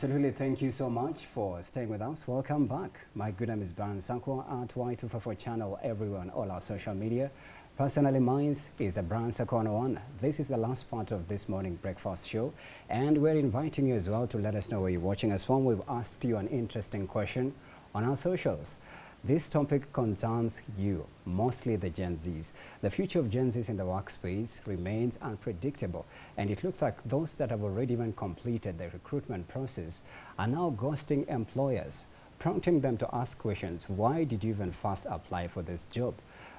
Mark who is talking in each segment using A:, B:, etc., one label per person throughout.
A: Absolutely. Thank you so much for staying with us. Welcome back. My good name is Brian Sanko at Y254 channel, everyone, all our social media. Personally, mine is a Brian Sanko 101. This is the last part of this morning breakfast show, and we're inviting you as well to let us know where you're watching us from. We've asked you an interesting question on our socials. This topic concerns you, mostly the Gen Zs. The future of Gen Zs in the workspace remains unpredictable, and it looks like those that have already even completed the recruitment process are now ghosting employers, prompting them to ask questions. Why did you even first apply for this job?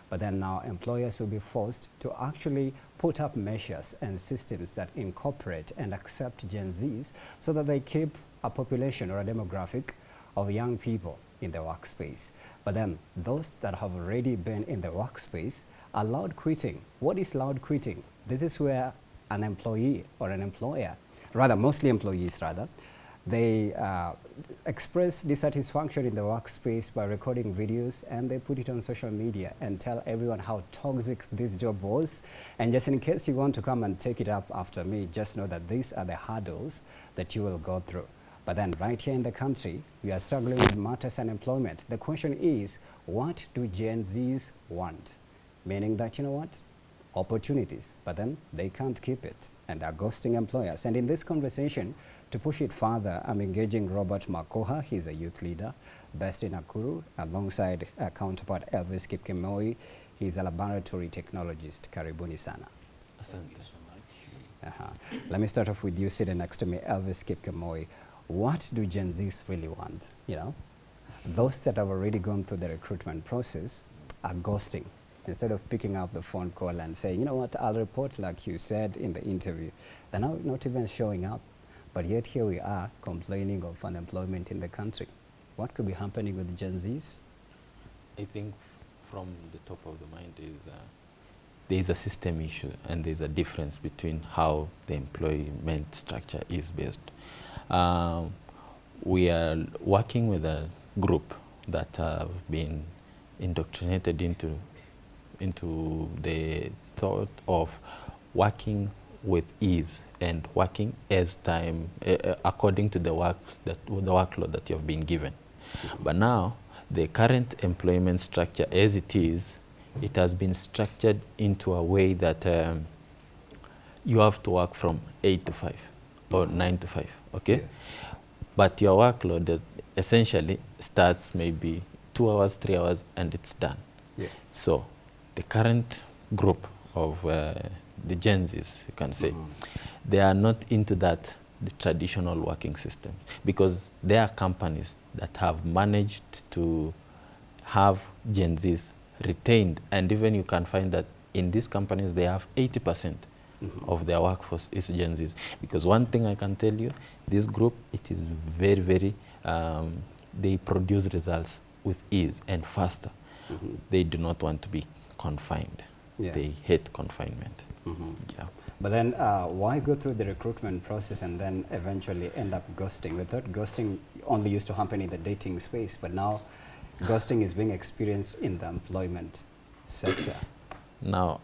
A: But then now employers will be forced to actually put up measures and systems that incorporate and accept Gen Zs so that they keep a population or a demographic of young people in the workspace. But then those that have already been in the workspace are loud quitting. What is loud quitting? This is where an employee or an employer, rather mostly employees rather, they express dissatisfaction in the workspace by recording videos, and they put it on social media and tell everyone how toxic this job was. And just in case you want to come and take it up after me, just know that these are the hurdles that you will go through. But then right here in the country, we are struggling with matters and employment. The question is, what do Gen Zs want? Meaning that, you know what? Opportunities, but then they can't keep it, and they're ghosting employers. And in this conversation, to push it further, I'm engaging Robert Makoha. He's a youth leader based in Nakuru, alongside counterpart Elvis Kipkemoi. He's a laboratory technologist. Karibuni sana.
B: Asante so much.
A: Let me start off with you sitting next to me, Elvis Kipkemoi. What do Gen Zs really want? You know, those that have already gone through the recruitment process are ghosting. Instead of picking up the phone call and saying, you know what, I'll report like you said in the interview. They're now not even showing up, but yet here we are complaining of unemployment in the country. What could be happening with Gen Zs?
B: I think from the top of the mind is there is a system issue, and there's a difference between how the employment structure is based. We are working with a group that have been indoctrinated into the thought of working with ease and working as time according to the workload that you have been given. But now the current employment structure as it is, it has been structured into a way that you have to work from 8 to 5 or 9 to 5, okay? Yeah. But your workload essentially starts maybe 2 hours, 3 hours, and it's done. Yeah. So the current group of the Gen Zs, you can say, they are not into the traditional working system, because there are companies that have managed to have Gen Zs retained, and even you can find that in these companies they have 80% of their workforce is Gen Zs. Because one thing I can tell you, this group, it is very, very, they produce results with ease and faster. They do not want to be confined. Yeah. They hate confinement. Yeah.
A: But then why go through the recruitment process and then eventually end up ghosting? We thought ghosting only used to happen in the dating space, but now ghosting is being experienced in the employment sector.
B: Now,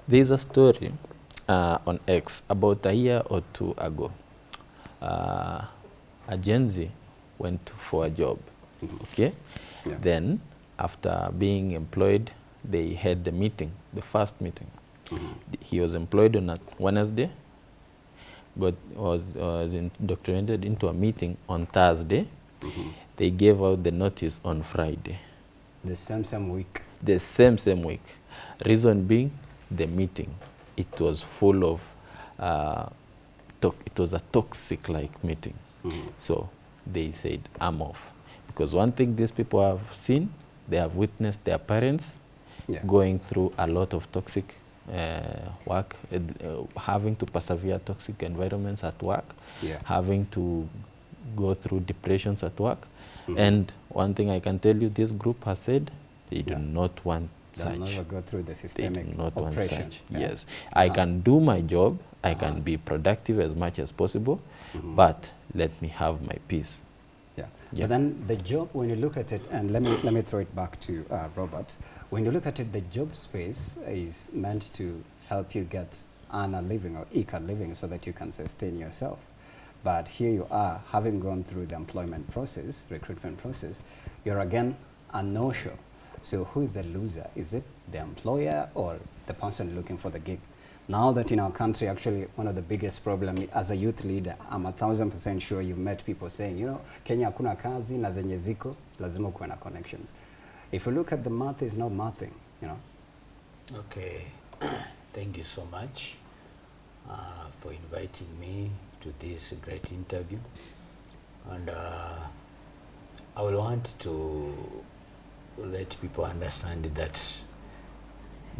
B: there's a story on X about a year or two ago. A Gen Z went for a job, okay? Yeah. Then, after being employed, they had the meeting, the first meeting. He was employed on a Wednesday, but was indoctrinated into a meeting on Thursday. They gave out the notice on Friday.
A: The same week?
B: The same week. Reason being, the meeting, it was full of, it was a toxic-like meeting. So they said, I'm off. Because one thing these people have seen, they have witnessed their parents going through a lot of toxic work, having to persevere toxic environments at work, having to go through depressions at work. And one thing I can tell you, this group has said they do not want such.
A: They'll never go through the systemic
B: They do not want
A: oppression.
B: such. Yes. I can do my job, I can be productive as much as possible, but let me have my peace.
A: Yeah. But then the job, when you look at it, and let me throw it back to Robert. When you look at it, the job space is meant to help you earn a living or eke a living so that you can sustain yourself. But here you are, having gone through the employment process, recruitment process, you're again a no-show. So who is the loser? Is it the employer or the person looking for the gig? Now that in our country, actually, one of the biggest problems as a youth leader, I'm 1000% sure you've met people saying, you know, Kenya hakuna kazi, na zenye ziko, lazima kuwe na connections. If you look at the math, it's not mathing, you know.
C: Okay, thank you so much for inviting me to this great interview. And I will want to let people understand that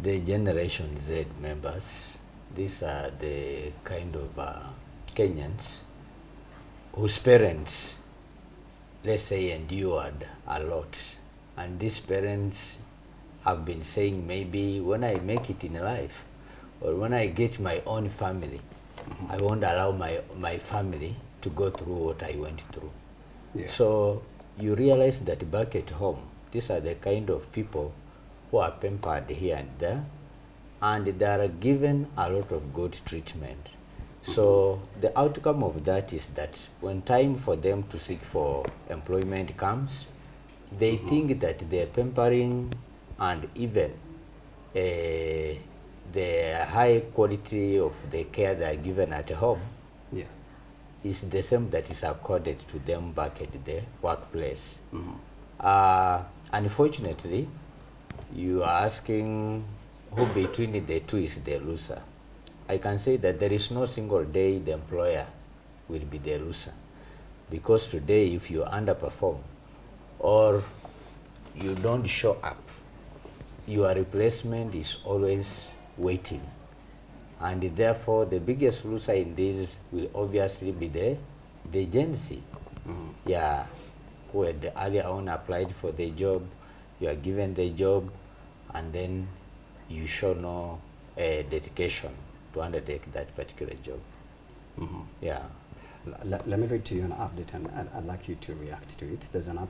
C: the Generation Z members, these are the kind of Kenyans whose parents, let's say, endured a lot. And these parents have been saying, maybe when I make it in life, or when I get my own family, I won't allow my family to go through what I went through. Yeah. So you realize that back at home, these are the kind of people who are pampered here and there, and they are given a lot of good treatment. So the outcome of that is that when time for them to seek for employment comes, they think that their pampering and even the high quality of the care they are given at home is the same that is accorded to them back at the workplace. Unfortunately, you are asking who between the two is the loser. I can say that there is no single day the employer will be the loser, because today if you underperform or you don't show up, your replacement is always waiting. And therefore, the biggest loser in this will obviously be the Genzs. Yeah, who had earlier on applied for the job, you are given the job, and then you show no dedication to undertake that particular job. Yeah.
A: Let me read to you an update, and I'd like you to react to it. There's an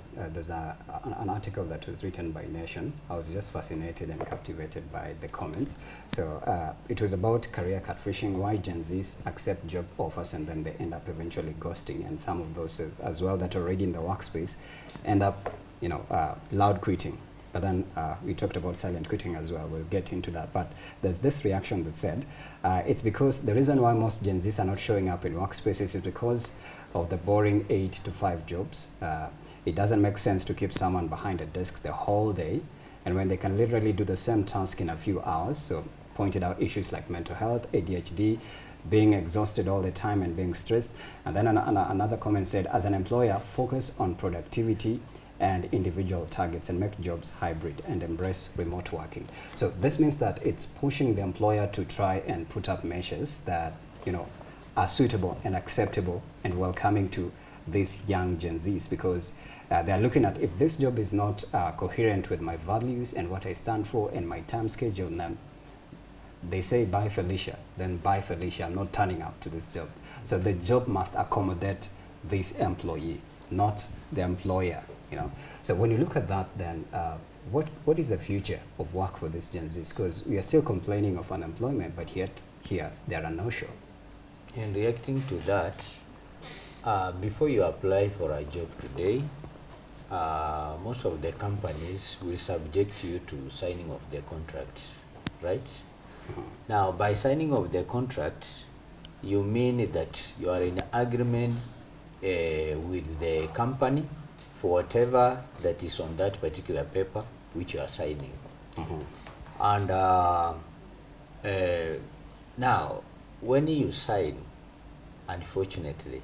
A: article that was written by Nation. I was just fascinated and captivated by the comments. So it was about career catfishing, why Gen Zs accept job offers and then they end up eventually ghosting, and some of those as well that are already in the workspace end up, you know, loud quitting. But then we talked about silent quitting as well. We'll get into that. But there's this reaction that said, it's because the reason why most Gen Zs are not showing up in workspaces is because of the boring 8 to 5 jobs. It doesn't make sense to keep someone behind a desk the whole day, and when they can literally do the same task in a few hours. So pointed out issues like mental health, ADHD, being exhausted all the time and being stressed. And then another comment said, as an employer, focus on productivity and individual targets and make jobs hybrid and embrace remote working. So this means that it's pushing the employer to try and put up measures that, you know, are suitable and acceptable and welcoming to these young Gen Zs, because they're looking at, if this job is not coherent with my values and what I stand for and my time schedule, then they say, bye Felicia, then bye Felicia, I'm not turning up to this job. So the job must accommodate this employee, not the employer. You know? So when you look at that, then what is the future of work for these Gen Zs? Because we are still complaining of unemployment, but yet here there are no show.
C: In reacting to that, before you apply for a job today, most of the companies will subject you to signing of the contract, right? Now, by signing of the contract, you mean that you are in agreement with the company for whatever that is on that particular paper which you are signing. And now, when you sign, unfortunately,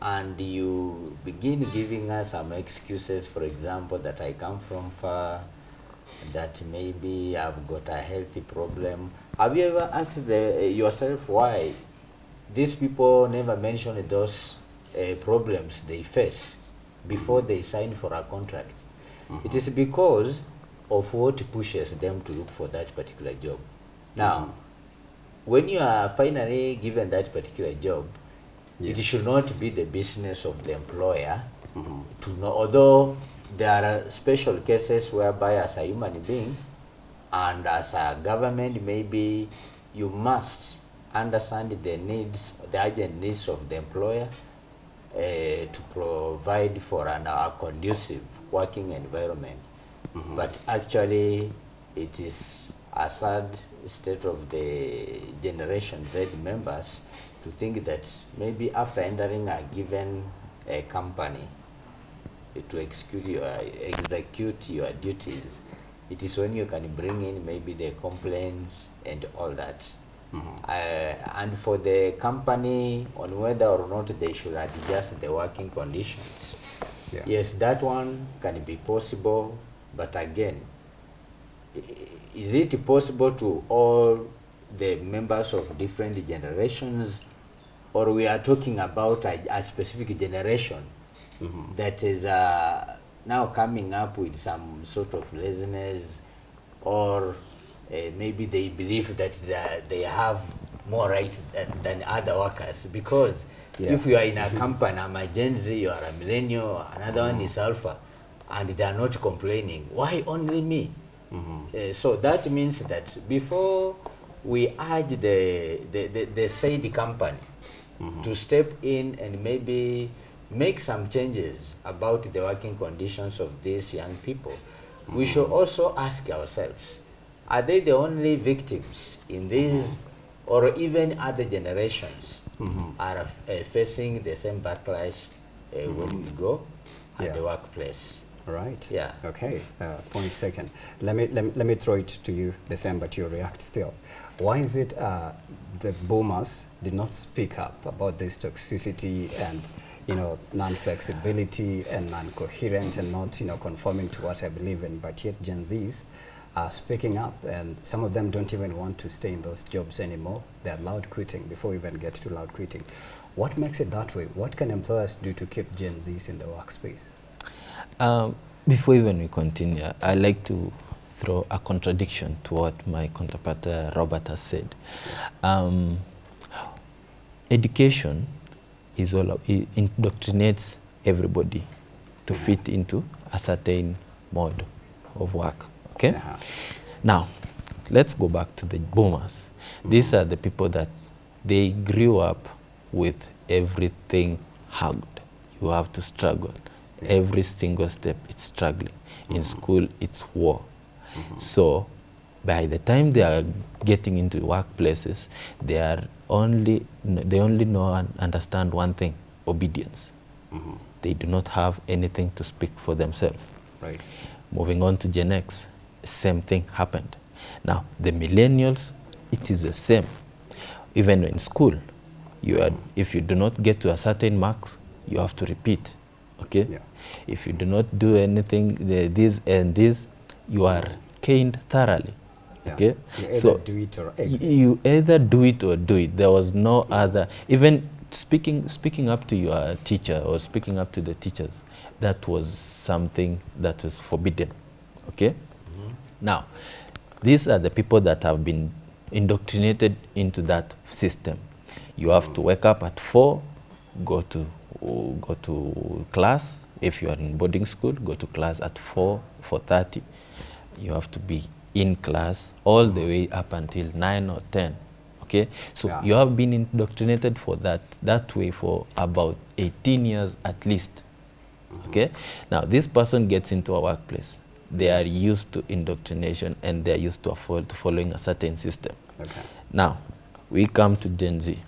C: and you begin giving us some excuses, for example, that I come from far, that maybe I've got a healthy problem. Have you ever asked yourself why these people never mention those problems they face before they sign for a contract? It is because of what pushes them to look for that particular job. Now, when you are finally given that particular job, it should not be the business of the employer to know, although there are special cases whereby as a human being and as a government, maybe you must understand the needs, the urgent needs of the employer, to provide for a conducive working environment. But actually, it is a sad state of the Generation Z members to think that maybe after entering a given company to execute your duties, it is when you can bring in maybe the complaints and all that. And for the company on whether or not they should adjust the working conditions.
A: Yeah.
C: Yes, that one can be possible, but again, is it possible to all the members of different generations, or we are talking about a specific generation that is now coming up with some sort of laziness, or maybe they believe that they have more rights than other workers? Because if you are in a company, I'm a Gen Z, you are a millennial, another one is Alpha, and they are not complaining, why only me? So that means that before we urge the said company to step in and maybe make some changes about the working conditions of these young people, we should also ask ourselves, are they the only victims in this, or even other generations are facing the same backlash when we go at the workplace?
A: Right.
C: Yeah.
A: Okay. 1 second. Let me throw it to you the same, but you react still. Why is it the boomers did not speak up about this toxicity and non-flexibility and non-coherent and not conforming to what I believe in, but yet Gen Zs are speaking up, and some of them don't even want to stay in those jobs anymore. They're loud quitting before we even get to loud quitting. What makes it that way? What can employers do to keep Gen Zs in the workspace?
B: Before even we continue, I like to throw a contradiction to what my counterpart Robert has said. Education is it indoctrinates everybody to fit into a certain mode of work. Okay. Now, let's go back to the boomers. These are the people that they grew up with everything hugged. You have to struggle. Every single step, it's struggling. In school, it's war. So, by the time they are getting into workplaces, they only know and understand one thing: obedience. They do not have anything to speak for themselves.
A: Right.
B: Moving on to Gen X, same thing happened. Now, the millennials, it is the same. Even in school, if you do not get to a certain marks, you have to repeat. Okay?
A: Yeah.
B: If you do not do anything, this and this, you are caned thoroughly.
A: Yeah.
B: Okay?
A: You either do it or exit.
B: You either do it or do it. There was no other. Even speaking up to your teacher or speaking up to the teachers, that was something that was forbidden. Okay? Now, these are the people that have been indoctrinated into that system. You have to wake up at 4, go to class. If you are in boarding school, go to class at 4:30. You have to be in class all the way up until 9 or 10. Okay, so you have been indoctrinated for that way for about 18 years at least. Okay, now this person gets into a workplace. They are used to indoctrination and they are used to following a certain system.
A: Okay.
B: Now, we come to Gen Z.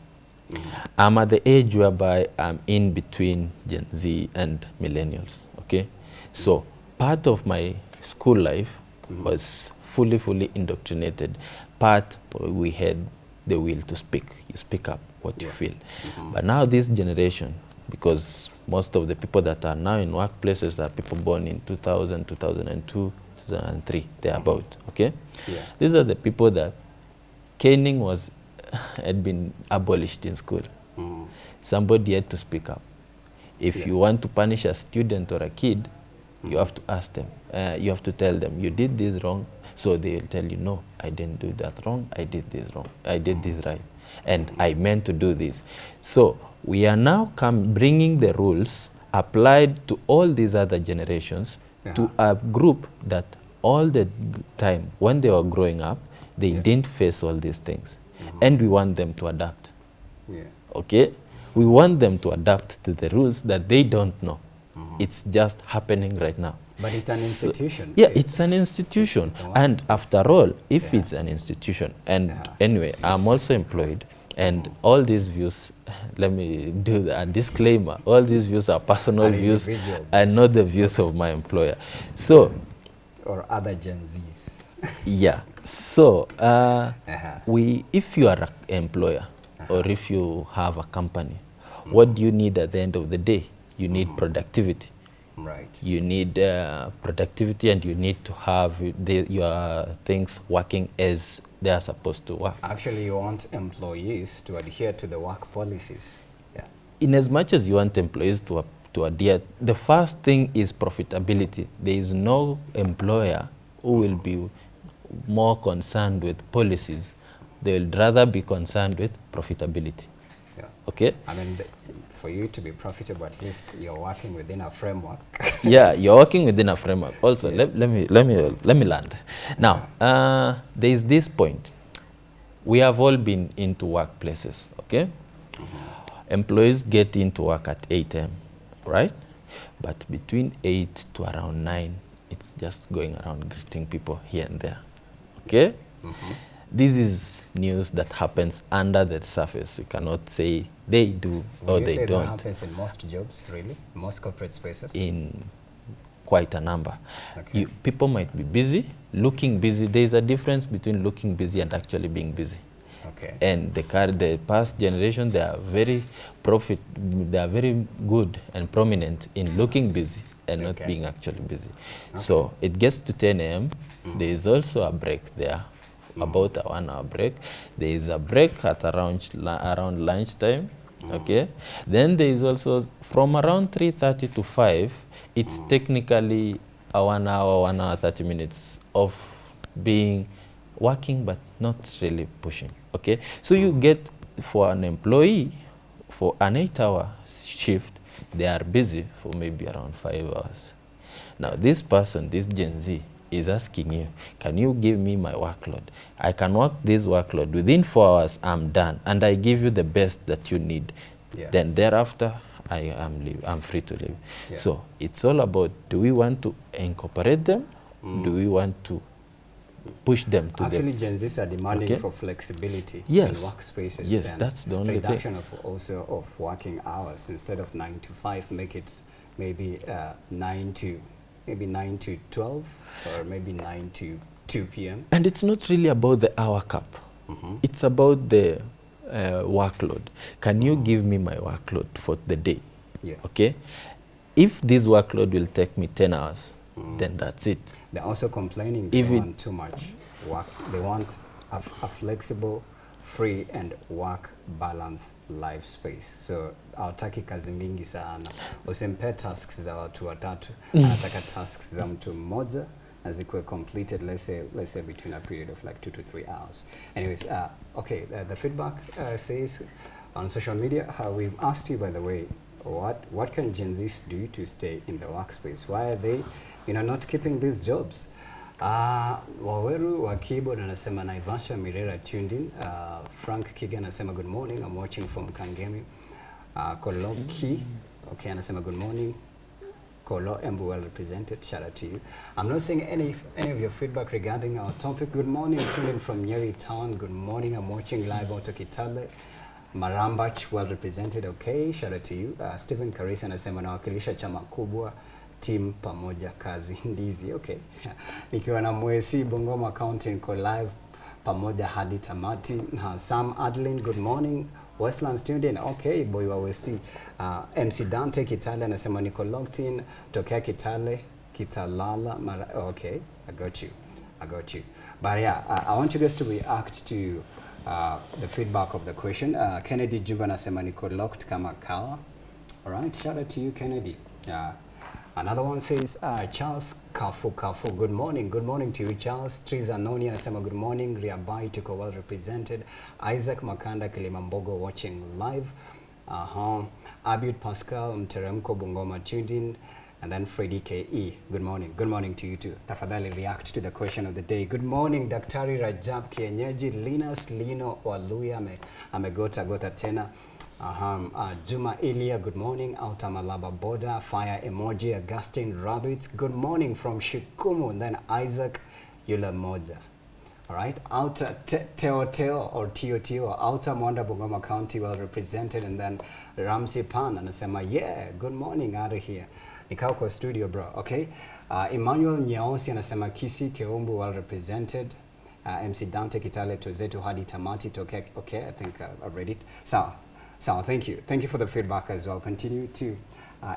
B: I'm at the age whereby I'm in between Gen Z and millennials. Okay, so part of my school life was fully indoctrinated. Part we had the will to speak. You speak up what you feel. But now this generation, because most of the people that are now in workplaces are people born in 2000, 2002, 2003, thereabout. Okay, these are the people that caning had been abolished in school. Somebody had to speak up. If you want to punish a student or a kid, you have to ask them. You have to tell them, you did this wrong. So they will tell you, no, I didn't do that wrong. I did this wrong. I did this right. And I meant to do this. So we are now bringing the rules applied to all these other generations to a group that all the time, when they were growing up, they didn't face all these things. and we want them to adapt.
A: Yeah.
B: Okay? We want them to adapt to the rules that they don't know. It's just happening right now.
A: But it's an institution.
B: Yeah, it's an institution.
A: It's a
B: And
A: workspace.
B: after all, if
A: Yeah.
B: it's an institution, and
A: Yeah.
B: anyway, I'm also employed, and all these views, let me do a disclaimer, all these views are personal
A: Are
B: views
A: individual
B: and not the views of my employer. So,
A: Or other Genzs.
B: yeah. So, if you are an employer, or if you have a company, what do you need at the end of the day? You need productivity.
A: Right.
B: You need productivity, and you need to have your things working as they are supposed to work.
A: Actually, you want employees to adhere to the work policies. Yeah.
B: In as much as you want employees to adhere, the first thing is profitability. There is no employer who will be more concerned with policies. They will rather be concerned with profitability.
A: Yeah.
B: Okay?
A: I mean, for you to be profitable, at least you're working within a framework.
B: Yeah, you're working within a framework. Also,
A: Yeah.
B: let me land. Now, there is this point. We have all been into workplaces, okay? Employees get into work at 8 a.m., right? But between 8 to around 9, it's just going around greeting people here and there, okay? This is news that happens under the surface. We cannot say they do or
A: Would you
B: they
A: say
B: don't.
A: that happens in most jobs, really? Most corporate spaces?
B: In quite a number.
A: Okay.
B: People might be busy, looking busy. There is a difference between looking busy and actually being busy.
A: Okay.
B: And the past generation, they are very good and prominent in looking busy and not
A: Okay.
B: being actually busy. So it gets to 10 a.m. There is also a break there, about a 1 hour break. There is a break at around lunchtime. Okay. Then there is also from around 3:30 to 5. It's technically a 1 hour 30 minutes of being working, but not really pushing. Okay. So you get, for an employee, for an 8-hour shift, they are busy for maybe around 5 hours. Now this person, this Gen Z, is asking you, can you give me my workload? I can work this workload. Within 4 hours, I'm done. And I give you the best that you need.
A: Yeah.
B: Then thereafter, I'm free to leave.
A: Yeah.
B: So it's all about, do we want to incorporate them? Do we want to push them to
A: Actually, Gen Zs are demanding
B: Okay.
A: for flexibility
B: Yes.
A: in workspaces.
B: Yes,
A: and
B: that's the only thing.
A: reduction of also of working hours. Instead of 9 to 5, make it maybe 9 to 12, or maybe 9 to 2 p.m.
B: And it's not really about the hour cap. It's about the workload. Can you give me my workload for the day?
A: Yeah.
B: Okay. If this workload will take me 10 hours, then that's it.
A: They're also complaining they
B: If it-
A: want too much work. They want a flexible, free and work balance life space. So hawataki kazi mingi sana. Usimpe tasks za watu watatu. Anataka tasks za mtu mmoja na zikuwe completed, let's say between a period of like 2 to 3 hours. Anyways, okay, the feedback says on social media, we've asked you, by the way, what can Gen Zs do to stay in the workspace? Why are they not keeping these jobs? Waweru wa keyboard anasema Naivasha Mirera tuned in. Frank Kiga anasema good morning, I'm watching from Kangemi. Koloki, okay, anasema good morning. Kolo Embu, well represented, shout out to you. I'm not seeing any of your feedback regarding our topic. Good morning, tuned in from Nyeri Town. Good morning, I'm watching live out of Kitale. Marambach, well represented, okay, shout out to you. Stephen Karisa anasema nawakilisha chama kubwa, team pamoja kazi ndizi, okay. Nikiwa na Mwesi Bungoma County niko live pamoja hadi tamati. Sam Adeline, good morning. Westland student, okay, boy wa Westi. MC Dante Kitale anasema niko locked in tokea Kitale, Kitalala, okay, I got you. But yeah, I want you guys to react to the feedback of the question. Kennedy Juba anasema niko locked kama kawa. All right, shout out to you, Kennedy. Another one says, Charles Kafu, good morning. Good morning to you, Charles. Triza Noni anasema good morning. Riabai tuko well represented. Isaac Makanda Kilimambogo watching live. Abud Pascal Mteremko Bungoma tuned in. And then Freddie K.E., good morning. Good morning to you too. Tafadhali react to the question of the day. Good morning, Daktari Rajab Kienyeji, Linus Lino Waluya, amegota gota tena. Juma Ilia, good morning. Autamalaba Boda, fire emoji, Augustine Rabbit, good morning from Shikumu. And then Isaac Yula Moja. All right, Outer Teo or Tio, Outer Mwanda Bungoma County, well represented. And then Ramsey Pan, anasema, yeah, good morning out of here. Nikao kwa studio, bro, okay? Emmanuel Nyaosi anasema Kisi Keumbu, well represented. MC Dante Kitale Tozetu Hadi Tamati Toke, okay, I think I've read it. So, thank you. Thank you for the feedback as well. Continue to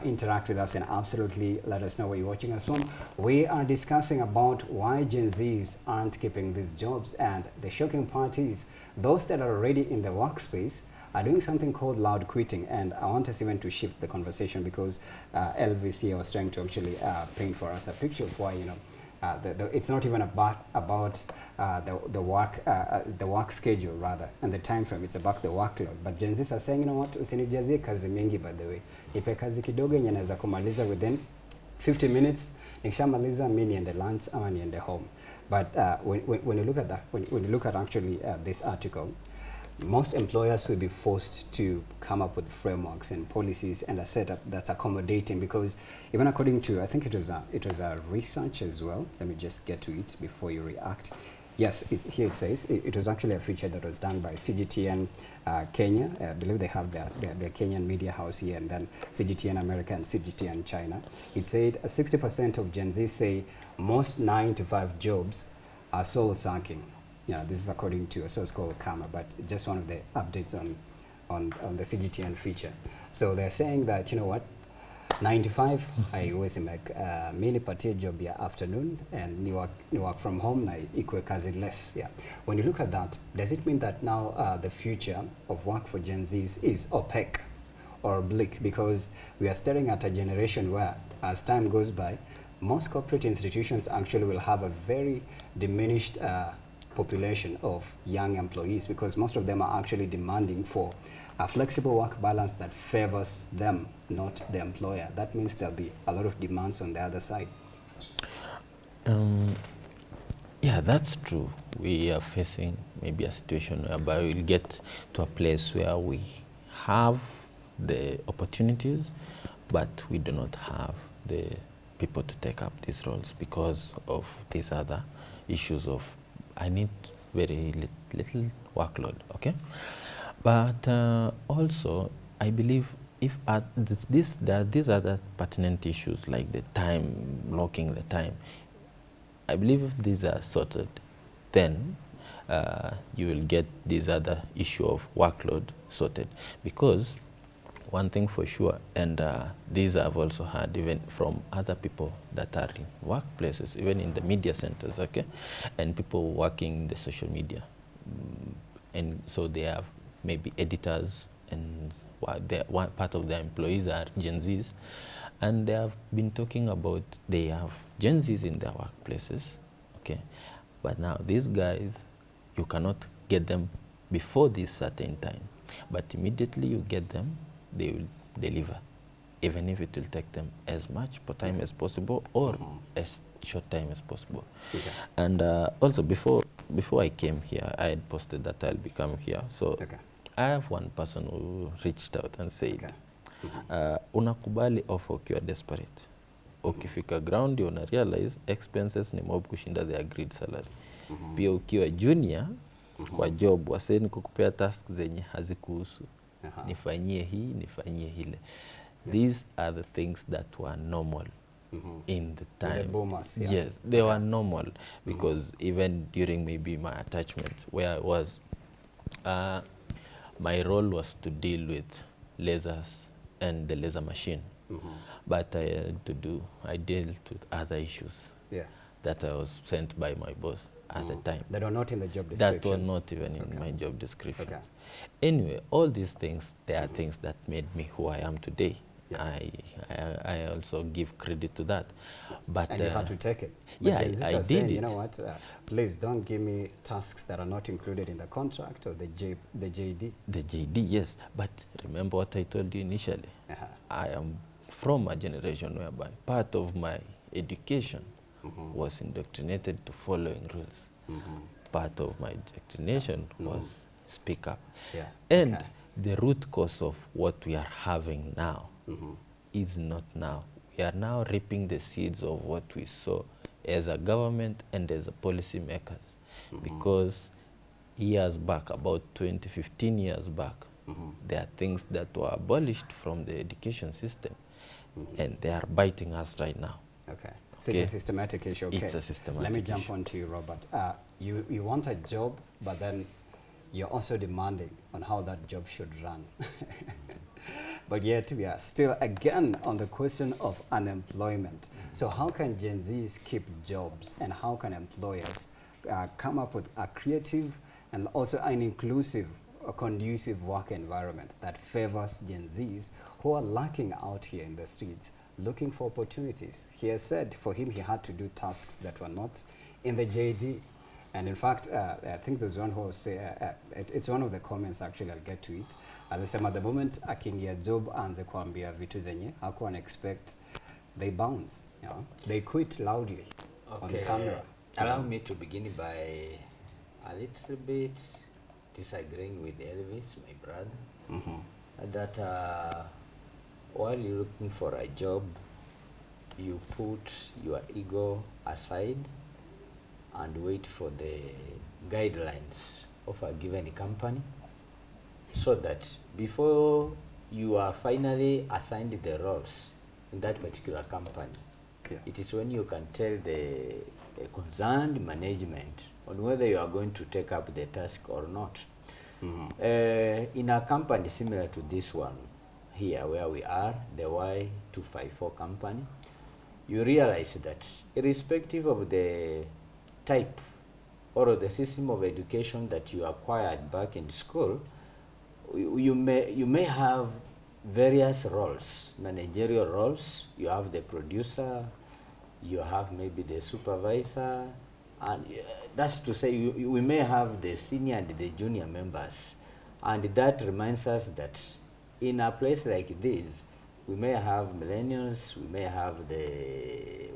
A: interact with us and absolutely let us know where you're watching us from. We are discussing about why Gen Zs aren't keeping these jobs, and the shocking part is those that are already in the workspace are doing something called loud quitting. And I want us even to shift the conversation because Elvis here was trying to actually paint for us a picture of why, you know, it's not even about the work schedule rather and the time frame. It's about the workload. But Gen Zs are saying, you know what, usinijazie kazi mingi, by the way, ipe kazi kidogo yenye naweza kumaliza within 50 minutes, nikishamaliza mimi niende lunch ama niende home. But when you look at that, when you look at actually this article, most employers will be forced to come up with frameworks and policies and a setup that's accommodating, because even according to, I think it was a research as well. Let me just get to it before you react. Yes, here it says it was actually a feature that was done by CGTN Kenya. I believe they have their Kenyan media house here, and then CGTN America and CGTN China. It said 60% of Gen Z say most 9-to-5 jobs are soul sucking. Yeah, this is according to a source called Kama, but just one of the updates on the CGTN feature. So they're saying that, you know what, 9 to 5, I always make mini party job ya afternoon, and ni work from home na ikwe kazi less. Yeah. When you look at that, does it mean that now the future of work for Gen Zs is opaque or bleak? Because we are staring at a generation where, as time goes by, most corporate institutions actually will have a very diminished population of young employees, because most of them are actually demanding for a flexible work balance that favors them, not the employer. That means there'll be a lot of demands on the other side.
B: Yeah, that's true. We are facing maybe a situation whereby we'll get to a place where we have the opportunities, but we do not have the people to take up these roles because of these other issues of I need very little workload, okay? But also, I believe if these other pertinent issues like the time, blocking the time, I believe if these are sorted, then you will get this other issue of workload sorted. Because one thing for sure, and these I've also heard even from other people that are in workplaces, even in the media centers, okay, and people working in the social media, and so they have maybe editors, and one part of their employees are Gen Zs, and they have been talking about they have Gen Zs in their workplaces, okay, but now these guys, you cannot get them before this certain time, but immediately you get them, they will deliver, even if it will take them as much time as possible or as short time as possible. Okay. And also before I came here, I had posted that I'll become here. So I have one person who reached out and said, unakubali offer ukiwa desperate. Ukifika ground you una realize expenses ni mob kushinda the agreed salary. Pia ukiwa junior kwa job waseni kukupea tasks zenye hazikuhusu. Nifanyie hii, nifanyie hile. These are the things that were normal in the time.
A: The boomers, yeah.
B: Yes, they were normal because even during maybe my attachment where I was, my role was to deal with lasers and the laser machine. But I dealt with other issues that I was sent by my boss at the time.
A: That were not in the job description? That
B: were not even in my job description. Anyway, all these things, they are things that made me who I am today. I also give credit to that. But
A: and you had to take it. But
B: yeah, I did
A: saying,
B: it.
A: You know what? Please don't give me tasks that are not included in the contract or the JD.
B: The JD, yes. But remember what I told you initially. I am from a generation whereby part of my education was indoctrinated to following rules. Part of my indoctrination was speak up.
A: Yeah.
B: And
A: Okay.
B: the root cause of what we are having now is not now. We are now reaping the seeds of what we saw as a government and as a policy makers. Because years back, about 20, 15 years back, there are things that were abolished from the education system, and they are biting us right now.
A: Okay. So it's a systematic issue. Okay.
B: It's a systematic
A: Let me jump
B: issue.
A: on to you, Robert. You want a job, but then you're also demanding on how that job should run. But yet we are still again on the question of unemployment. So how can Gen Zs keep jobs, and how can employers come up with a creative and also an inclusive, a conducive work environment that favors Gen Zs who are lacking out here in the streets, looking for opportunities? He has said for him he had to do tasks that were not in the JD. And in fact, I think there's one who will say, it's one of the comments actually, I'll get to it. Alisema, at the moment akiingia job aanze kuambia vitu zenye hakuwa expect, they bounce, you know? They quit loudly on camera.
C: Allow me to begin by a little bit disagreeing with Elvis, my brother, that while you're looking for a job, you put your ego aside and wait for the guidelines of a given company, so that before you are finally assigned the roles in that particular company, it is when you can tell the concerned management on whether you are going to take up the task or not. In a company similar to this one here where we are, the Y254 company, you realize that irrespective of the type or the system of education that you acquired back in school, you may have various roles, managerial roles. You have the producer, you have maybe the supervisor, and that's to say we may have the senior and the junior members. And that reminds us that in a place like this, we may have millennials, we may have the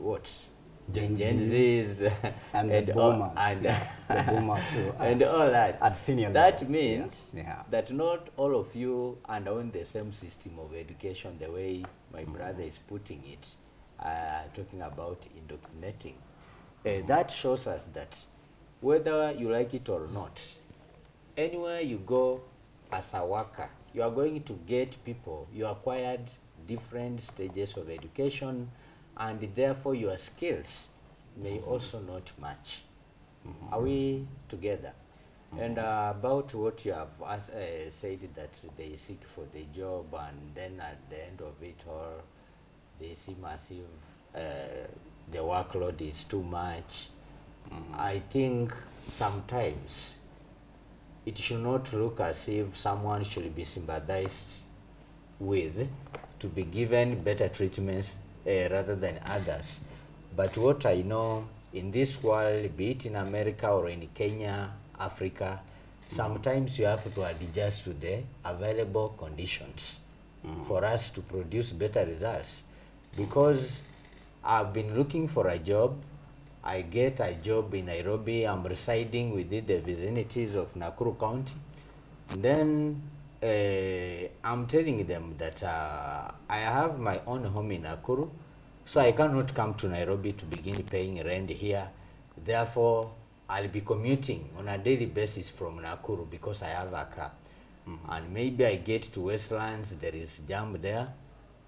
C: Genzs
A: and the boomers, the boomers who
C: and all that.
A: At senior
C: that
A: level.
C: means
A: Yeah.
C: that not all of you underwent the same system of education the way my brother is putting it, talking about indoctrinating. That shows us that whether you like it or not, anywhere you go as a worker, you are going to get people. You acquired different stages of education, and therefore your skills may also not match. Are we together? And about what you have said, that they seek for the job, and then at the end of it all, they see massive, the workload is too much. I think sometimes it should not look as if someone should be sympathized with to be given better treatments rather than others. But what I know in this world, be it in America or in Kenya, Africa, sometimes you have to adjust to the available conditions for us to produce better results. Because I've been looking for a job, I get a job in Nairobi, I'm residing within the vicinities of Nakuru County. Then I'm telling them that I have my own home in Nakuru, so I cannot come to Nairobi to begin paying rent here. Therefore, I'll be commuting on a daily basis from Nakuru because I have a car. And maybe I get to Westlands, there is jam there.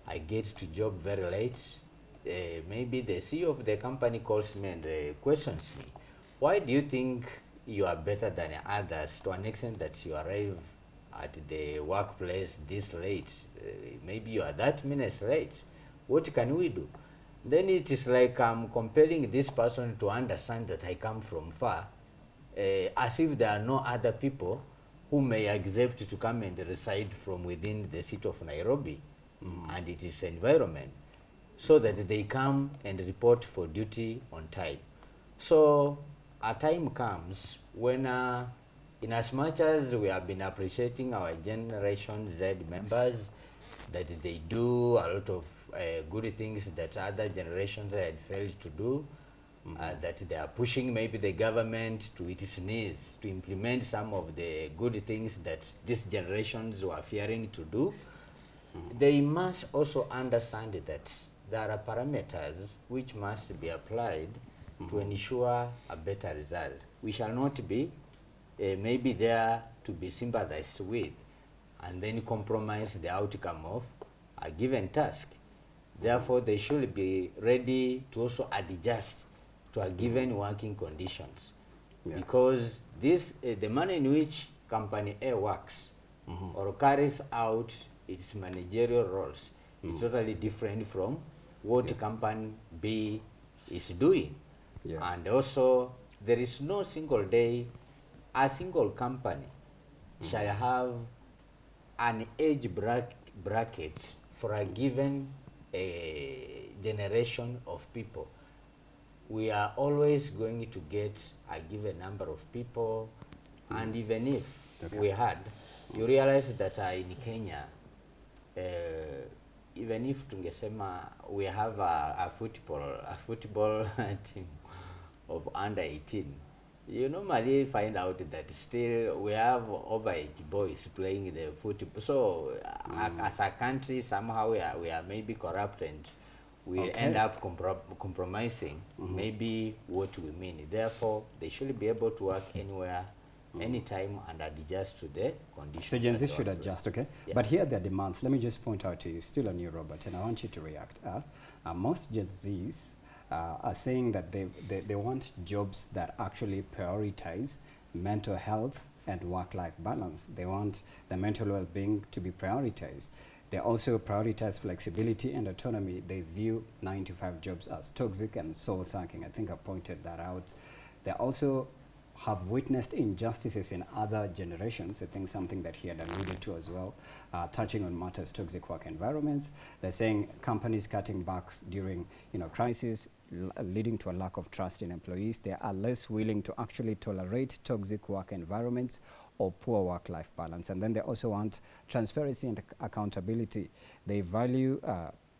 C: I get to job very late. Maybe the CEO of the company calls me and questions me, why do you think you are better than others to an extent that you arrive at the workplace this late? Maybe you are that minutes late. What can we do? Then it is like I'm compelling this person to understand that I come from far, as if there are no other people who may accept to come and reside from within the city of Nairobi and its environment, so that they come and report for duty on time. So a time comes when, in as much as we have been appreciating our Generation Z members, that they do a lot of good things that other generations had failed to do, that they are pushing maybe the government to its knees to implement some of the good things that these generations were fearing to do. They must also understand that there are parameters which must be applied to ensure a better result. We shall not be maybe there to be sympathized with and then compromise the outcome of a given task. Therefore, they should be ready to also adjust to a given working conditions. Because this, the manner in which company A works or carries out its managerial roles is totally different from what company B is doing. And also, there is no single day a single company shall have an age bracket for a given generation of people. We are always going to get a given number of people, and even if we had, you realize that in Kenya, even if tungesema we have a football team of under 18, you normally find out that still we have overage boys playing the football. So as a country, somehow we are maybe corrupt, and we end up compromising maybe what we mean. Therefore, they should be able to work anywhere, anytime, and adjust to the conditions.
A: So Gen Z should adjust, okay? Yeah. But here are their demands. Let me just point out to you, still on you, Robert, and I want you to react. Most Gen Zs are saying that they want jobs that actually prioritize mental health and work-life balance. They want the mental well-being to be prioritized. They also prioritize flexibility and autonomy. They view 9-to-5 jobs as toxic and soul-sucking. I think I pointed that out. They also have witnessed injustices in other generations. I think something that he had alluded to as well, touching on matters toxic work environments. They're saying companies cutting back during crisis, leading to a lack of trust in employees. They are less willing to actually tolerate toxic work environments or poor work-life balance. And then they also want transparency and accountability. They value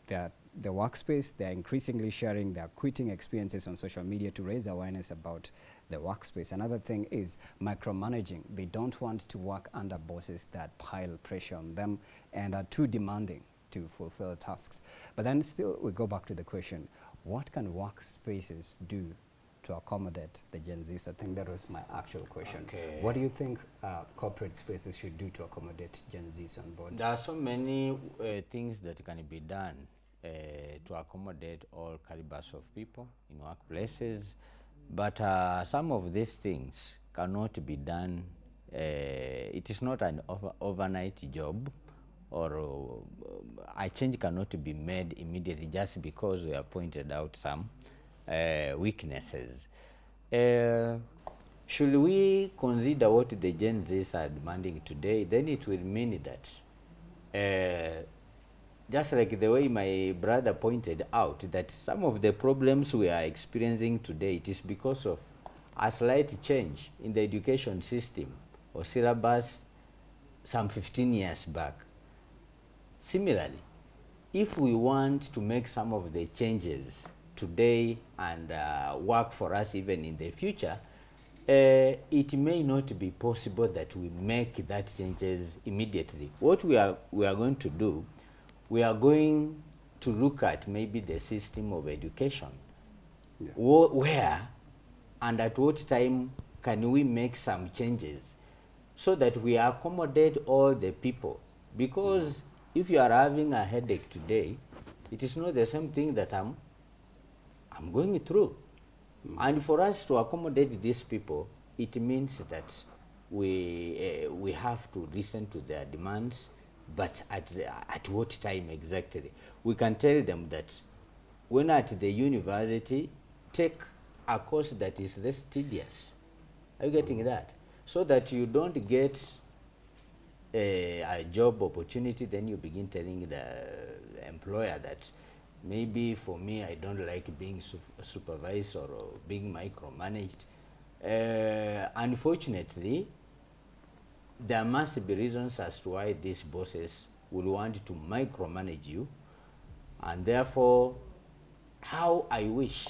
A: the workspace. They're increasingly sharing their quitting experiences on social media to raise awareness about the workspace. Another thing is micromanaging. They don't want to work under bosses that pile pressure on them and are too demanding to fulfill tasks. But then still we go back to the question, what can workspaces do to accommodate the Gen Zs? I think that was my actual question. Okay. What do you think corporate spaces should do to accommodate Gen Zs on board?
C: There are so many things that can be done to accommodate all calibers of people in workplaces, but some of these things cannot be done. It is not an overnight job, or a change cannot be made immediately just because we have pointed out some weaknesses. Should we consider what the Gen Zs are demanding today, then it will mean that just like the way my brother pointed out, that some of the problems we are experiencing today, it is because of a slight change in the education system or syllabus some 15 years back. Similarly, if we want to make some of the changes today and work for us even in the future, it may not be possible that we make that changes immediately. What we are going to do, we are going to look at maybe the system of education. Where and at what time can we make some changes so that we accommodate all the people? Because if you are having a headache today, it is not the same thing that I'm going through. And for us to accommodate these people, it means that we have to listen to their demands, but at what time exactly? We can tell them that when at the university, take a course that is less tedious. Are you getting that? So that you don't get a job opportunity, then you begin telling the employer that maybe for me, I don't like being supervised or being micromanaged. Unfortunately, there must be reasons as to why these bosses will want to micromanage you, and therefore, how I wish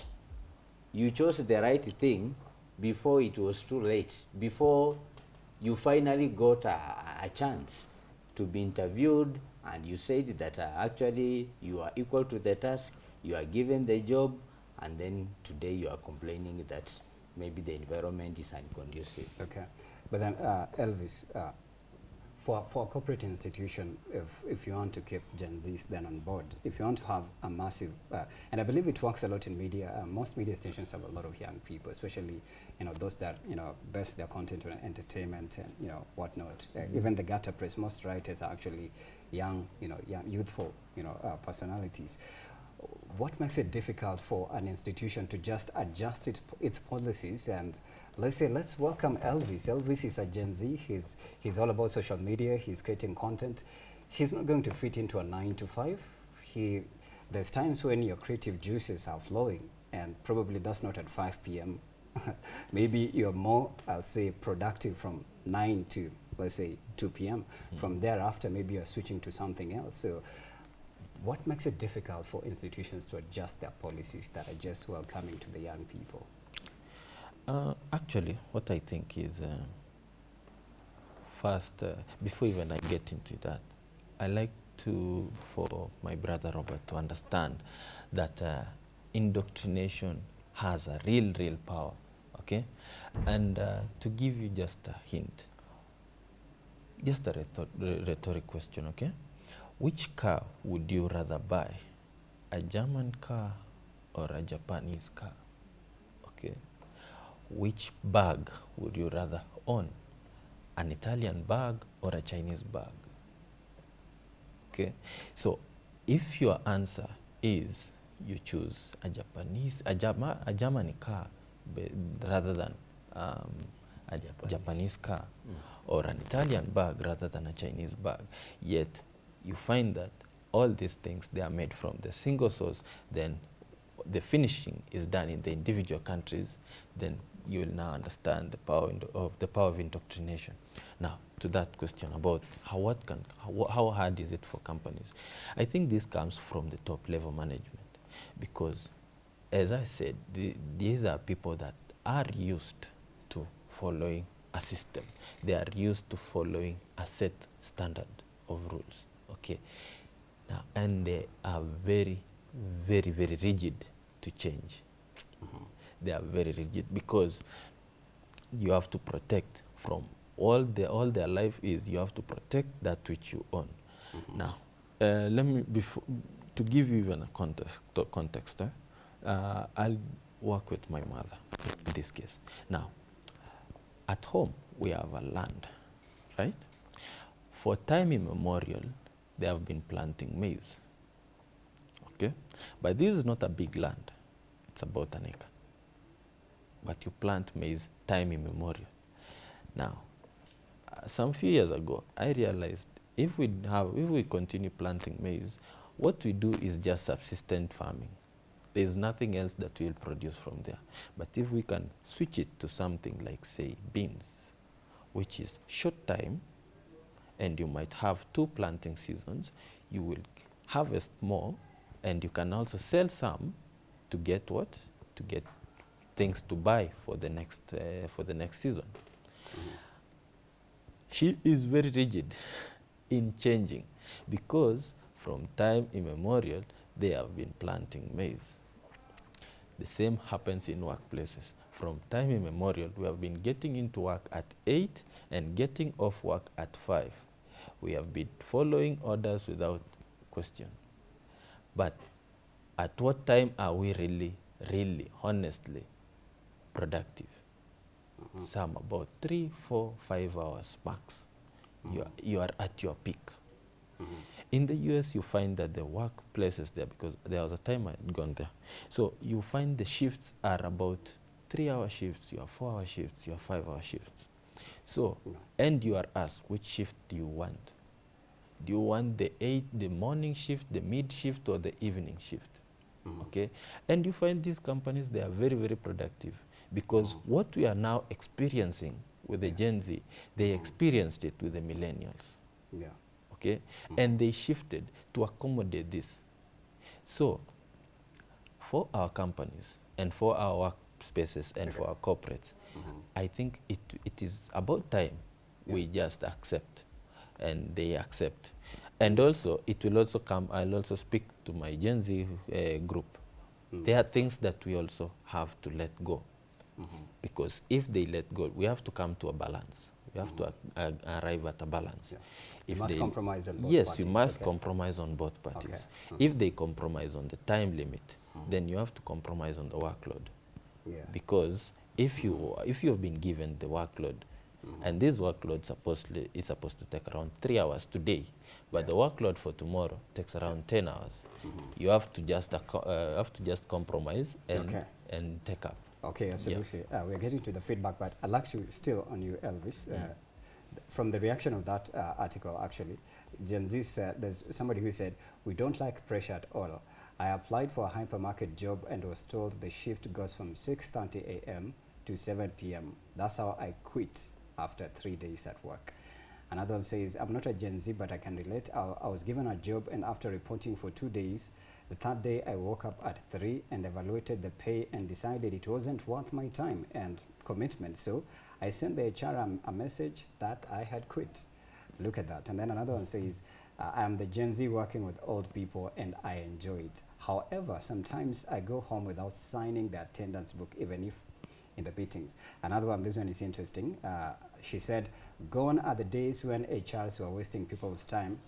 C: you chose the right thing before it was too late, before you finally got a chance to be interviewed, and you said that actually you are equal to the task, you are given the job, and then today you are complaining that maybe the environment is unconducive.
A: Okay. But then, Elvis, for a corporate institution, if you want to keep Gen Zs then on board, if you want to have a massive, and I believe it works a lot in media, most media stations have a lot of young people, especially, those that, base their content on entertainment and, whatnot. Even the gutter press, most writers are actually young, young, youthful, personalities. What makes it difficult for an institution to just adjust its policies? And let's welcome Elvis. Elvis is a Gen Z. He's all about social media. He's creating content. He's not going to fit into a 9 to 5. There's times when your creative juices are flowing, and probably that's not at 5 p.m. Maybe you're more, I'll say, productive from 9 to, let's say, 2 p.m. From thereafter, maybe you're switching to something else. So what makes it difficult for institutions to adjust their policies that are just welcoming to the young people?
B: Actually, what I think is, first, before even I get into that, I like for my brother Robert to understand that indoctrination has a real power, okay? And to give you just a hint, just a rhetoric question, okay? Which car would you rather buy? A German car or a Japanese car? Okay. Which bag would you rather own? An Italian bag or a Chinese bag? Okay. So if your answer is you choose a German car rather than a Japanese car, or an Italian bag rather than a Chinese bag, yet you find that all these things, they are made from the single source, then the finishing is done in the individual countries, then you will now understand the power of indoctrination. Now, to that question about how hard is it for companies, I think this comes from the top level management, because, as I said, these are people that are used to following a system. They are used to following a set standard of rules. Okay, now, and they are very rigid to change. They are very rigid because you have to protect from all their life is, you have to protect that which you own. Now, let me, to give you even a context, I'll work with my mother in this case. Now, at home we have a land, right? For time immemorial, they have been planting maize. Okay? But this is not a big land. It's about an acre. But you plant maize time immemorial. Now, some few years ago, I realized if we continue planting maize, what we do is just subsistent farming. There is nothing else that we will produce from there. But if we can switch it to something like, say, beans, which is short time, and you might have 2 planting seasons, you will harvest more, and you can also sell some to get what? To get things to buy for the next season. She is very rigid in changing, because from time immemorial they have been planting maize. The same happens in workplaces. From time immemorial, we have been getting into work at 8 and getting off work at 5. We have been following orders without question. But at what time are we really, honestly productive? Some about 3, 4, 5 hours max. You are at your peak. In the US, you find that the workplaces there, because there was a time I had gone there, so you find the shifts are about 3-hour shifts, you have 4-hour shifts, you have 5-hour shifts. So, and you are asked, which shift do you want? Do you want the morning shift, the mid shift, or the evening shift? Okay, and you find these companies, they are very productive, because what we are now experiencing with the Gen Z, they experienced it with the millennials.
A: Yeah.
B: okay? And they shifted to accommodate this. So for our companies and for our workspaces and for our corporates, I think it is about time we just accept, and they accept. And also, it will also come, I'll also speak to my Gen Z group. There are things that we also have to let go. Because if they let go, we have to come to a balance. We have to arrive at a balance.
A: You must compromise on both
B: yes,
A: parties.
B: you must compromise on both parties. If they compromise on the time limit, then you have to compromise on the workload. Because if you have been given the workload, and this workload is supposed to take around 3 hours today, but the workload for tomorrow takes around 10 hours. You have to just compromise and take up.
A: Okay, absolutely. We're getting to the feedback, but I'd like to still on you, Elvis. From the reaction of that article, actually, Gen Z said, there's somebody who said, we don't like pressure at all. I applied for a hypermarket job and was told the shift goes from 6:30 a.m. to 7 p.m. That's how I quit after 3 days at work. Another one says, I'm not a Gen Z, but I can relate. I was given a job, and after reporting for 2 days, the third day I woke up at 3 and evaluated the pay and decided it wasn't worth my time and commitment. So I sent the HR a message that I had quit. Look at that. And then another one says, I'm the Gen Z working with old people and I enjoy it. However, sometimes I go home without signing the attendance book, even if in the meetings. Another one, this one is interesting. She said, gone are the days when HRs were wasting people's time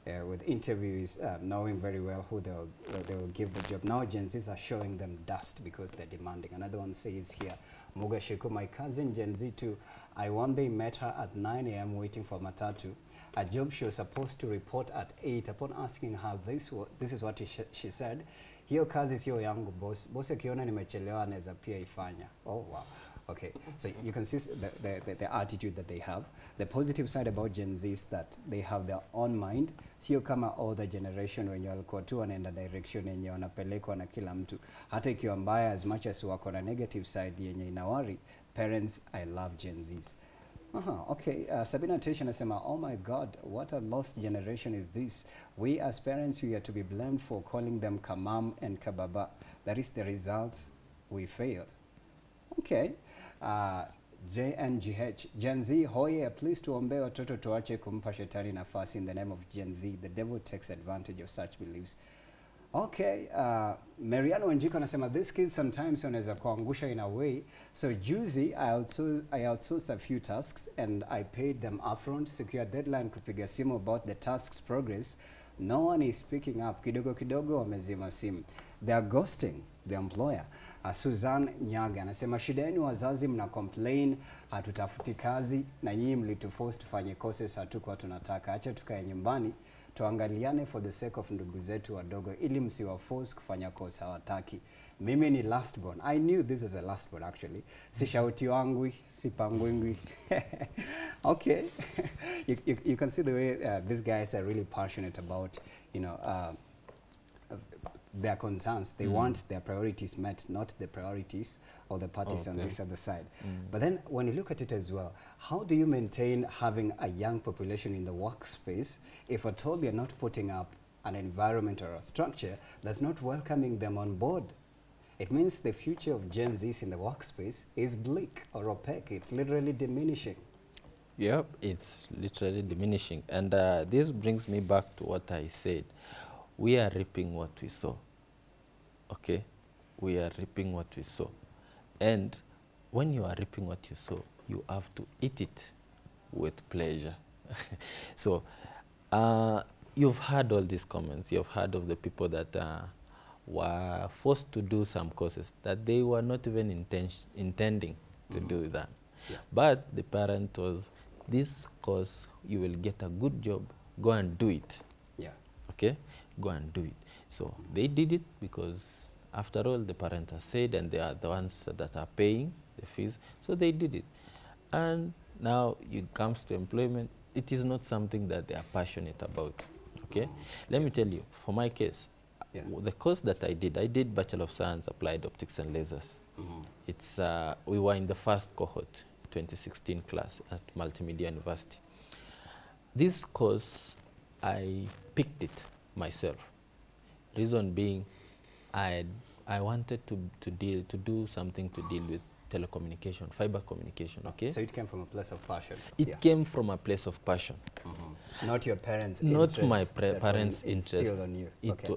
A: with interviews, knowing very well who they will give the job. Now Gen Zs are showing them dust because they're demanding. Another one says here, Mugashiku, my cousin Gen Z too, I one day met her at 9 a.m. waiting for Matatu. A job she was supposed to report at 8. Upon asking her this is what she said, hiyo kazi sio yangu boss. Boss akiona nimechelewa anaweza pia ifanya. Oh wow. Okay, so you can see the attitude that they have. The positive side about Gen Z is that they have their own mind. Sio kama older generation wenye walikuwa tu wanaenda direction yenye wanapelekwa na kila mtu. Hata ikiwa mbaya, as much as wako na negative side yenye inawari, parents, I love Gen Zs. Okay, Sabina Trish anasema, oh my God, what a lost generation is this. We as parents, we are to be blamed for calling them kamam and kababa. That is the result. We failed. Okay. JNGH, Gen Z, hoye, please tuombe watoto tuache kumpa shetani nafasi in the name of Gen Z. The devil takes advantage of such beliefs. Okay, Mariano Wanjiko anasema, these kids sometimes wanaweza kuangusha in a way. So juzi, I outsourced a few tasks and I paid them upfront, secure deadline kupiga simu about the task's progress. No one is speaking up. Kidogo kidogo wamezima simu. They are ghosting the employer. Suzanne Nyaga anasema, shida yenu wazazi mna complain hatutafuti kazi na nyinyi mlituforce tufanye courses hatukuwa tunataka. Acha tukae nyumbani tuangaliane for the sake of ndugu zetu wadogo ili msiwaforce kufanya course hawataki. Mimi ni last born. I knew this was a last born actually. Si shauti wangwi, si pangwingwi. Okay. you can see the way these guys are really passionate about, you know, their concerns. They want their priorities met, not the priorities of the parties on this other side. But then when you look at it as well, how do you maintain having a young population in the workspace if at all you're not putting up an environment or a structure that's not welcoming them on board? It means the future of Gen Zs in the workspace is bleak or opaque. It's literally diminishing.
B: Yep, it's literally diminishing. And this brings me back to what I said. We are reaping what we sow. Okay? We are reaping what we sow. And when you are reaping what you sow, you have to eat it with pleasure. So, you've heard all these comments. You've heard of the people that were forced to do some courses that they were not even intending to do that. Yeah. But the parent was, this course, you will get a good job, go and do it. Yeah. Okay? Go and do it. So they did it because, after all, the parent has said, and they are the ones that are paying the fees, so they did it. And now it comes to employment, it is not something that they are passionate about. Okay? Let me tell you, for my case, the course that I did Bachelor of Science Applied Optics and Lasers. It's we were in the first cohort, 2016 class at Multimedia University. This course I picked it myself. Reason being, I wanted to do something to deal with telecommunication, fiber communication. Okay.
A: So it came from a place of passion.
B: It came from a place of passion.
A: Not your parents'
B: Not
A: interest.
B: my parents' interest.
A: Instilled on you.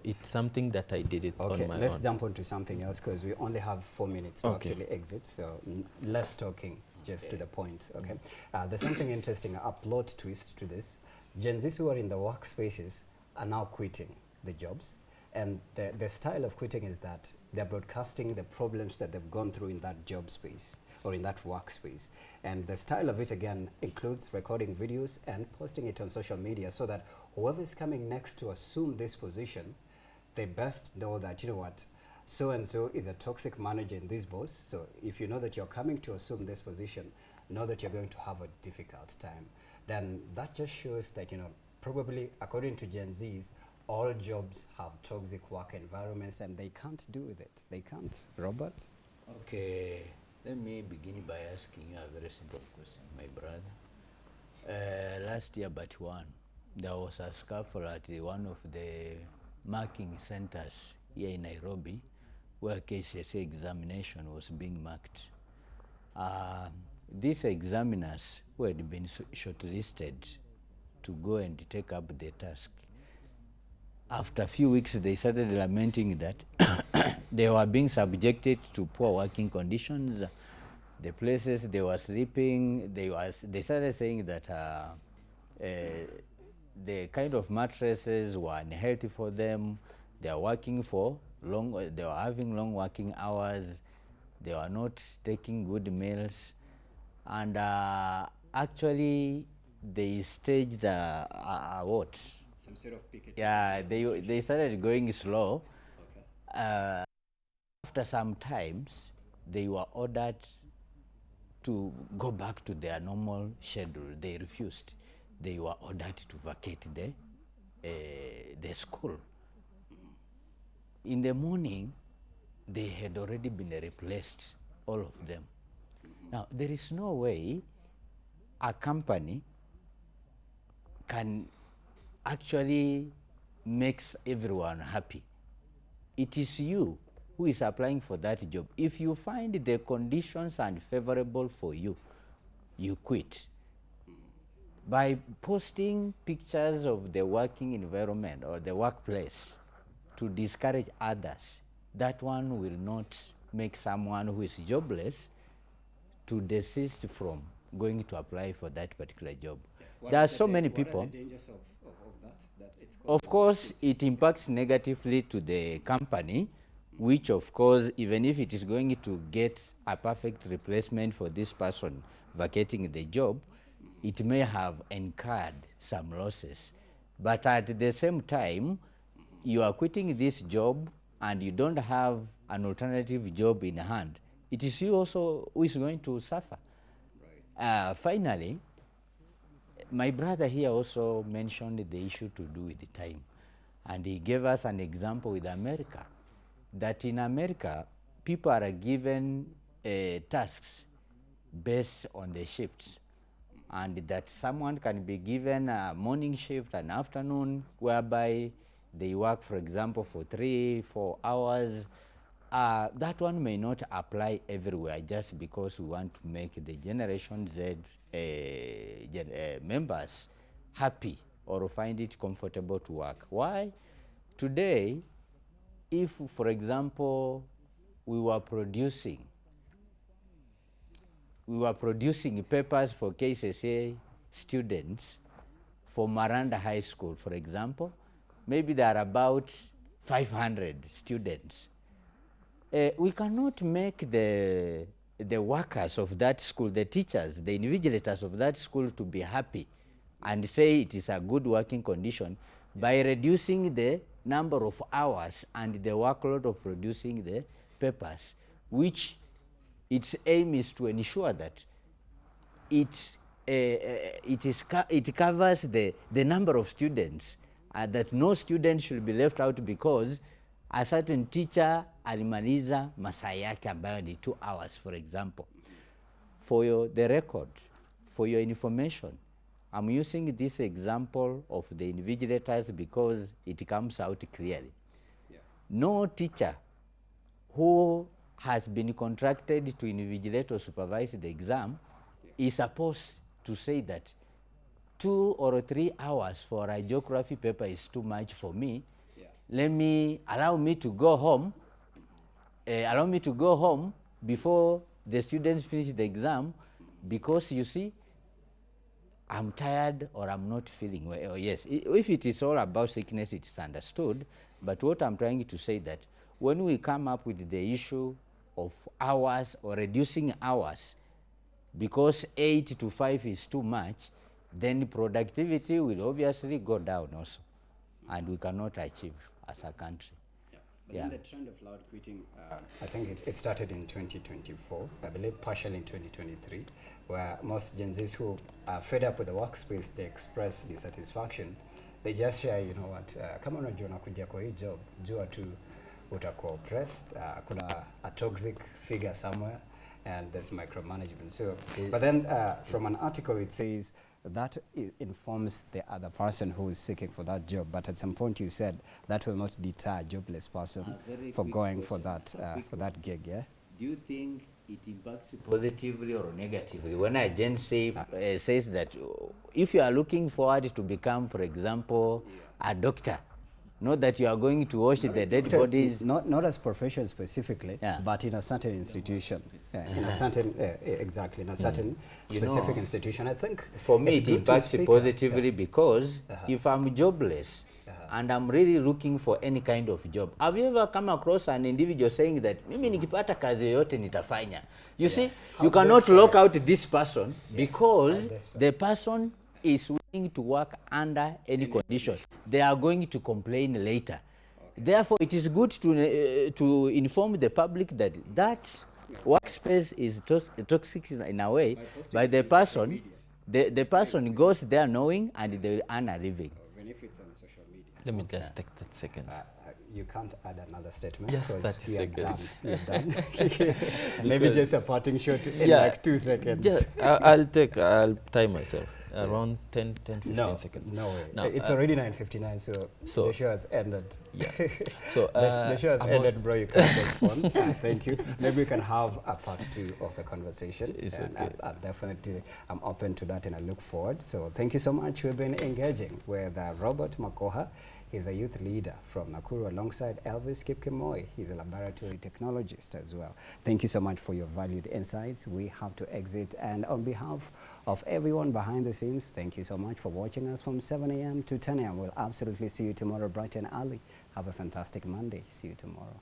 B: It's something that I did it on my own.
A: Let's jump on to something else because we only have 4 minutes to actually exit. So less talking, just to the point. Okay. There's something interesting, a plot twist to this. Genzs who are in the workspaces are now quitting the jobs. And the style of quitting is that they're broadcasting the problems that they've gone through in that job space or in that workspace. And the style of it, again, includes recording videos and posting it on social media so that whoever is coming next to assume this position, they best know that, you know what, so-and-so is a toxic manager in this boss. So if you know that you're coming to assume this position, know that you're going to have a difficult time. Then that just shows that, you know, probably according to Gen Zs, all jobs have toxic work environments and they can't do with it. They can't. Robert?
C: Okay, let me begin by asking you a very simple question, my brother. Last year, but one, there was a scuffle at one of the marking centers here in Nairobi where KCSA examination was being marked. These examiners who had been shortlisted to go and take up the task, after a few weeks, they started lamenting that they were being subjected to poor working conditions. The places they were sleeping, they started saying that the kind of mattresses were unhealthy for them. They are working for long. They were having long working hours. They were not taking good meals, and actually, they staged what?
A: Some sort of picketing.
C: Yeah, they started going slow.
A: Okay.
C: After some times, they were ordered to go back to their normal schedule. They refused. They were ordered to vacate the school. In the morning, they had already been replaced, all of them. Now, there is no way a company can actually makes everyone happy. It is you who is applying for that job. If you find the conditions unfavorable for you, you quit. By posting pictures of the working environment or the workplace to discourage others, that one will not make someone who is jobless to desist from going to apply for that particular job. There are so many people.
A: What are the dangers of that? It's
C: of course, it impacts negatively to the company, which of course, even if it is going to get a perfect replacement for this person vacating the job, it may have incurred some losses. But at the same time, you are quitting this job and you don't have an alternative job in hand. It is you also who is going to suffer.
A: Right.
C: Finally, my brother here also mentioned the issue to do with the time. And he gave us an example with America, that in America, people are given tasks based on the shifts. And that someone can be given a morning shift, an afternoon, whereby they work, for example, for 3-4 hours. That one may not apply everywhere just because we want to make the Generation Z members happy or find it comfortable to work. Why? Today, if, for example, we were producing papers for KCSA students for Maranda High School, for example, maybe there are about 500 students. We cannot make the workers of that school, the teachers, the invigilators of that school to be happy and say it is a good working condition by reducing the number of hours and the workload of producing the papers, which its aim is to ensure that it covers the number of students, that no student should be left out because a certain teacher alimaliza masaa yake ambayo ni 2 hours, for example. For the record, for your information, I'm using this example of the invigilators because it comes out clearly. Yeah. No teacher who has been contracted to invigilate or supervise the exam is supposed to say that 2 or 3 hours for a geography paper is too much for me. Yeah. Allow me to go home. Allow me to go home before the students finish the exam, because you see, I'm tired or I'm not feeling well. Or yes, if it is all about sickness, it's understood. But what I'm trying to say that when we come up with the issue of hours or reducing hours, because 8 to 5 is too much, then productivity will obviously go down also, and we cannot achieve as a country.
A: But then the trend of loud quitting, I think it started in 2024, I believe partially in 2023, where most Genzs who are fed up with the workspace, they express dissatisfaction. They just share, you know what, kama unajua unakuja kwa hii job, jua tu utakuwa oppressed, kuna a toxic figure somewhere, and there's micromanagement. So, but then from an article it says that informs the other person who is seeking for that job. But at some point you said that will not deter a jobless person for going for that gig. Yeah.
C: Do you think it impacts positively or negatively? When a Genzs says that if you are looking forward to become, for example, a doctor, not that you are going to wash the dead bodies.
A: Not as profession specifically, but in a certain institution. In a certain, exactly, in a certain specific institution, I think.
C: For me, it impacts positively because if I'm jobless and I'm really looking for any kind of job, have you ever come across an individual saying that, mimi nikipata kazi yote nitafanya? You see, you cannot lock out this person because the person is willing to work under any condition. They are going to complain later. Therefore, it is good to inform the public that that workspace is toxic in a way, by the person. The person goes there knowing, and they will earn a living.
A: Even if it's on social media.
B: Let me just take 30 seconds.
A: You can't add another statement
B: Just
A: because
B: 30
A: we are
B: seconds.
A: done. We are done. Maybe just a parting shot in like 2 seconds.
B: Just, I'll time myself. Around 10, 15 seconds.
A: No way.
B: Now,
A: it's already 9:59, so the show has ended.
B: Yeah. So
A: the show has ended, bro. You can't respond. Thank you. Maybe we can have a part 2 of the conversation. I'm open to that, and I look forward. So thank you so much. We've been engaging with Robert Makoha. He's a youth leader from Nakuru, alongside Elvis Kipkemoi. He's a laboratory technologist as well. Thank you so much for your valued insights. We have to exit, and on behalf of everyone behind the scenes, thank you so much for watching us from 7 a.m. to 10 a.m. We'll absolutely see you tomorrow bright and early. Have a fantastic Monday. See you tomorrow.